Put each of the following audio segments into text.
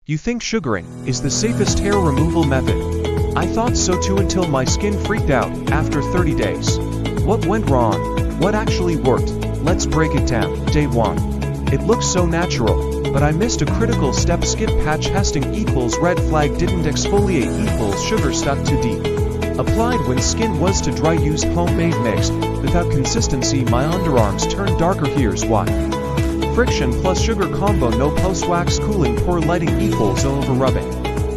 You think sugaring is the safest hair removal method? I thought so too until my skin freaked out after 30 days. What went wrong? What actually worked? Let's break it down. Day 1. It looks so natural, but I missed a critical step. Skip patch testing equals red flag. Didn't exfoliate equals sugar stuck too deep. Applied when skin was too dry. Used homemade mix. Without consistency my underarms turned darker. Here's why. Friction plus sugar combo. No post-wax cooling. Poor lighting equals over rubbing.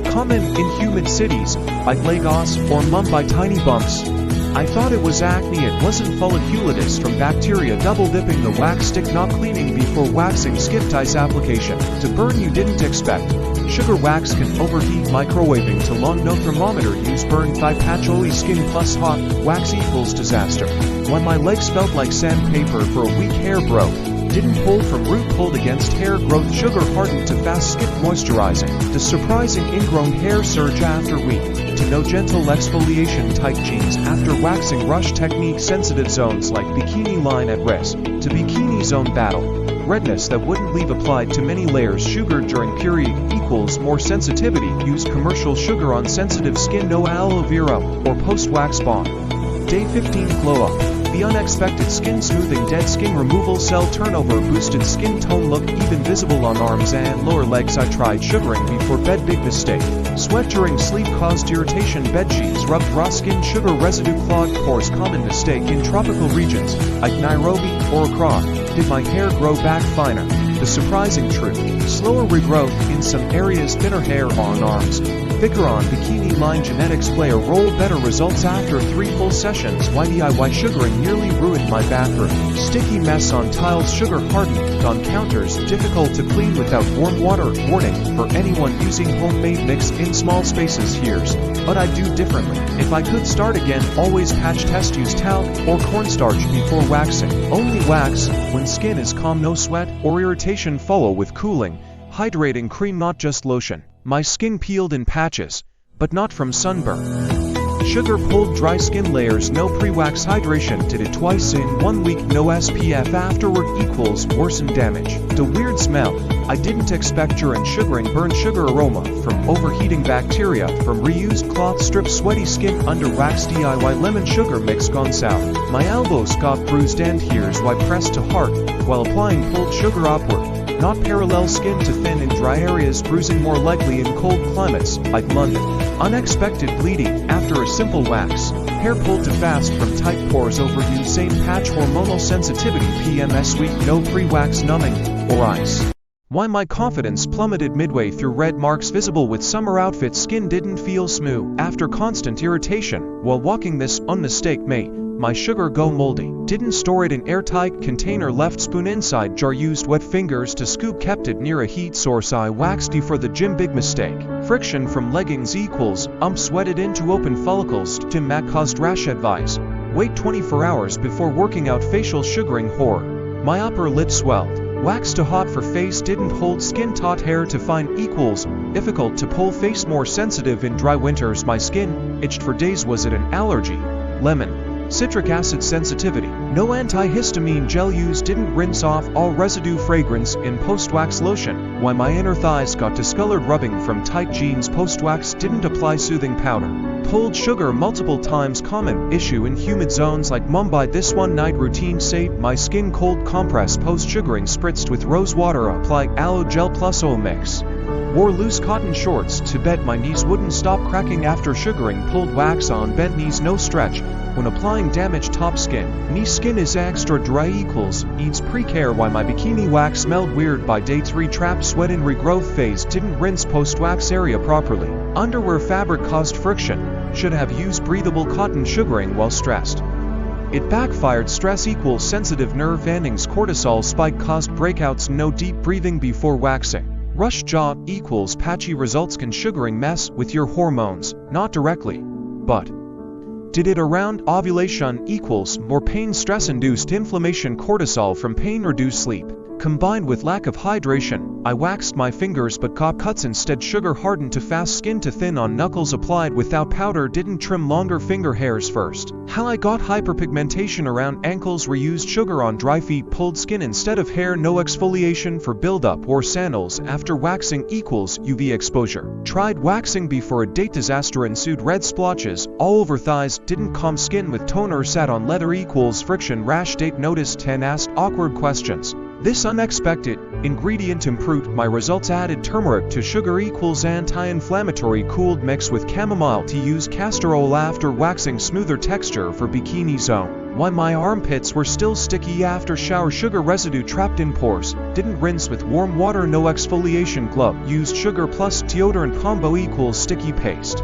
Common in humid cities like Lagos or Mumbai. Tiny bumps. I thought it was acne. It wasn't. Folliculitis from bacteria. Double dipping the wax stick. Not cleaning before waxing. Skip ice application to burn you didn't expect. Sugar wax can overheat. Microwaving too long. No thermometer. Use burn thigh patch. Oily skin plus hot wax equals disaster. When my legs felt like sandpaper for a week. Hair broke. Didn't pull from root. Pulled against hair growth. Sugar hardened to fast. Skip moisturizing. The surprising ingrown hair surge after week. To no gentle exfoliation. Tight jeans after waxing. Rush technique. Sensitive zones like bikini line at risk. To bikini zone battle. Redness that wouldn't leave. Applied to many layers. Sugar during period equals more sensitivity. Use commercial sugar on sensitive skin. No aloe vera or post-wax balm. Day 15 glow up. The unexpected skin smoothing. Dead skin removal. Cell turnover. Boosted skin tone. Look even visible on arms and lower legs. I tried sugaring before bed. Big mistake. Sweat during sleep caused irritation. Bed sheets rubbed raw skin. Sugar residue clogged pores. Common mistake in tropical regions like Nairobi or Accra. Did my hair grow back finer? The surprising truth. Slower regrowth in some areas. Thinner hair on arms. Thicker on bikini line. Genetics play a role. Better results after 3 full sessions. Why DIY sugaring nearly ruined my bathroom. Sticky mess on tiles. Sugar hardened on counters. Difficult to clean without warm water. Warning for anyone using homemade mix in small spaces. Here's what I do differently. If I could start again, always patch test. Use talc or cornstarch before waxing. Only wax when skin is calm. No sweat or irritation. Follow with cooling, hydrating cream. Not just lotion. My skin peeled in patches, but not from sunburn. Sugar pulled dry skin layers. No pre-wax hydration. Did it twice in 1 week. No SPF afterward equals worsened damage. The weird smell I didn't expect during sugaring. Burned sugar aroma from overheating. Bacteria from reused cloth strips. Sweaty skin under wax. DIY lemon sugar mix gone sour. My elbows got bruised and here's why. Pressed to heart while applying. Pulled sugar upward. Not parallel. Skin to thin in dry areas. Bruising more likely in cold climates like London. Unexpected bleeding after a simple wax. Hair pulled too fast from tight pores. Overuse same patch. Hormonal sensitivity. PMS weak. No pre-wax numbing or ice. Why my confidence plummeted midway through. Red marks visible with summer outfits. Skin didn't feel smooth after constant irritation while walking. This mistake made my sugar go moldy. Didn't store it in airtight container. Left spoon inside jar. Used wet fingers to scoop. Kept it near a heat source. I waxed you for the gym. Big mistake. Friction from leggings equals sweated into open follicles. Gym mat caused rash. Advise wait 24 hours before working out. Facial sugaring horror. My upper lip swelled. Wax too hot for face. Didn't hold. Skin taut. Hair to fine equals difficult to pull. Face more sensitive in dry winters. My skin itched for days. Was it an allergy? Lemon. Citric acid sensitivity. No antihistamine gel used. Didn't rinse off all residue. Fragrance in post-wax lotion. Why my inner thighs got discolored rubbing from tight jeans. Post-wax. Didn't apply soothing powder. Pulled sugar multiple times. Common issue in humid zones like Mumbai. This one night routine saved my skin. Cold compress post-sugaring. Spritzed with rose water. Apply aloe gel plus oil mix. Wore loose cotton shorts to bed. My knees wouldn't stop cracking after sugaring. Pulled wax on bent knees. No stretch when applying. Damaged top skin. Knee skin is extra dry equals needs pre-care. Why my bikini wax smelled weird by day 3. Trapped sweat in regrowth phase. Didn't rinse post-wax area properly. Underwear fabric caused friction. Should have used breathable cotton. Sugaring while stressed. It backfired. Stress equals sensitive nerve endings. Cortisol spike caused breakouts. No deep breathing before waxing. Rush jaw equals patchy results. Can sugaring mess with your hormones? Not directly, but did it around ovulation equals more pain. Stress induced inflammation. Cortisol from pain reduced sleep. Combined with lack of hydration, I waxed my fingers but got cuts instead. Sugar hardened to fast, skin to thin on knuckles applied without powder. Didn't trim longer finger hairs first. How I got hyperpigmentation around ankles. Reused sugar on dry feet. Pulled skin instead of hair. No exfoliation for buildup. Wore sandals after waxing equals UV exposure. Tried waxing before a date. Disaster ensued. Red splotches all over thighs. Didn't comb skin with toner. Sat on leather equals friction rash. Date noticed 10. Asked awkward questions. This unexpected ingredient improved my results. Added turmeric to sugar equals anti-inflammatory. Cooled mix with chamomile tea. Use castor oil after waxing. Smoother texture for bikini zone. Why my armpits were still sticky after shower. Sugar residue trapped in pores. Didn't rinse with warm water. No exfoliation glove. Used sugar plus deodorant combo equals sticky paste.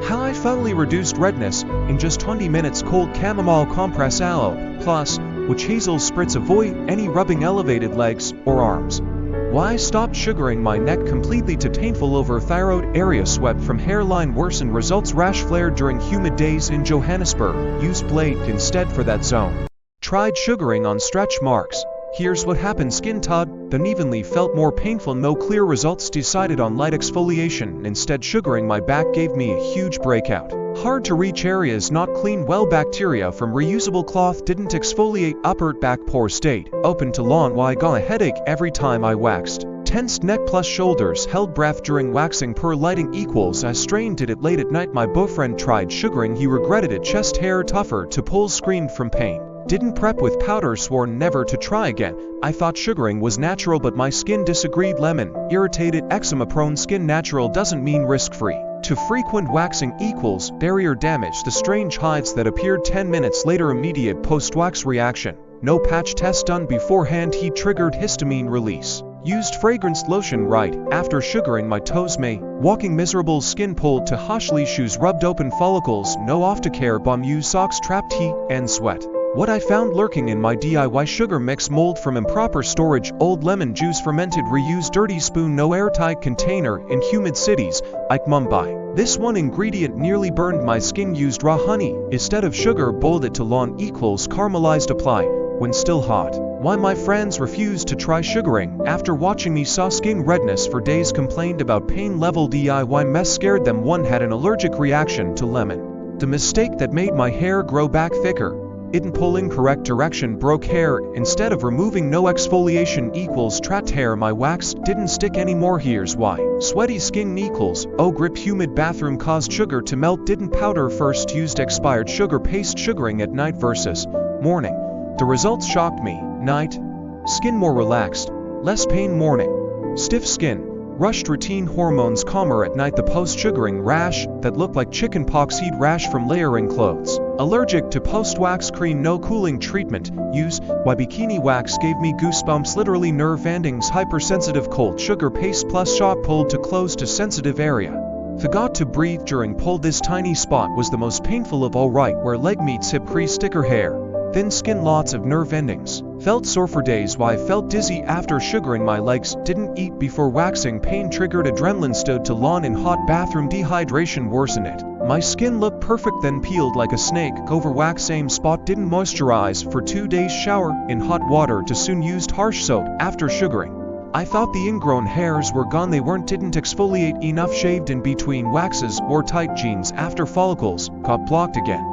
How I finally reduced redness in just 20 minutes. Cold chamomile compress aloe plus witch hazel spritz. Avoid any rubbing elevated legs or arms. Why I stopped sugaring my neck completely to painful over thyroid area. Sweat from hairline worsened. Results rash flared during humid days in Johannesburg. Used blade instead for that zone. Tried sugaring on stretch marks. Here's what happened. Skin taut, unevenly, felt more painful. No clear results. Decided on light exfoliation instead. Sugaring my back gave me a huge breakout. Hard to reach areas not cleaned well. Bacteria from reusable cloth didn't exfoliate. Upper back pore stayed open to lawn. Why I got a headache every time I waxed. Tensed neck plus shoulders. Held breath during waxing. Per lighting equals I strained. Did it late at night. My boyfriend tried sugaring. He regretted it. Chest hair tougher to pull. Screamed from pain. Didn't prep with powder. Swore never to try again. I thought sugaring was natural but my skin disagreed. Lemon, irritated, eczema prone skin. Natural doesn't mean risk-free. To frequent waxing equals barrier damage. The strange hives that appeared 10 minutes later. Immediate post-wax reaction. No patch test done beforehand. Heat triggered histamine release. Used fragranced lotion right after sugaring my toes. May walking miserable. Skin pulled to harshly. Shoes rubbed open follicles. No aftercare. Bomb. Used socks trapped heat and sweat. What I found lurking in my DIY sugar mix. Mold from improper storage. Old lemon juice fermented. Reused dirty spoon. No airtight container. In humid cities like Mumbai. This one ingredient nearly burned my skin. Used raw honey instead of sugar. Boiled it to lawn equals caramelized. Apply when still hot. Why my friends refused to try sugaring after watching me saw skin redness for days. Complained about pain level. DIY mess scared them. One had an allergic reaction to lemon. The mistake that made my hair grow back thicker. Didn't pull in correct direction. Broke hair instead of removing. No exfoliation equals trapped hair. My wax didn't stick anymore. Here's why. Sweaty skin equals grip. Humid bathroom caused sugar to melt. Didn't powder first. Used expired sugar paste. Sugaring at night versus morning. The results shocked me. Night skin more relaxed, less pain. Morning stiff skin. Rushed routine hormones. Calmer at night. The post-sugaring rash that looked like chicken pox. Heat rash from layering clothes. Allergic to post-wax cream. No cooling treatment. Use why bikini wax gave me goosebumps. Literally nerve endings. Hypersensitive. Cold sugar paste plus shot pulled to close to sensitive area. Forgot to breathe during pull. This tiny spot was the most painful of all. Right where leg meets hip crease. Thicker hair. Thin skin. Lots of nerve endings. Felt sore for days. Why felt dizzy after sugaring my legs. Didn't eat before waxing. Pain triggered. Adrenaline stood to lawn in hot bathroom. Dehydration worsened it. My skin looked perfect then peeled like a snake. Over wax same spot. Didn't moisturize for 2 days. Shower in hot water to soon. Used harsh soap after sugaring. I thought the ingrown hairs were gone. They weren't. Didn't exfoliate enough. Shaved in between waxes. Wore tight jeans after follicles got blocked again.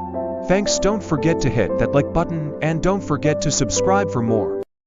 Thanks. Don't forget to hit that like button and don't forget to subscribe for more.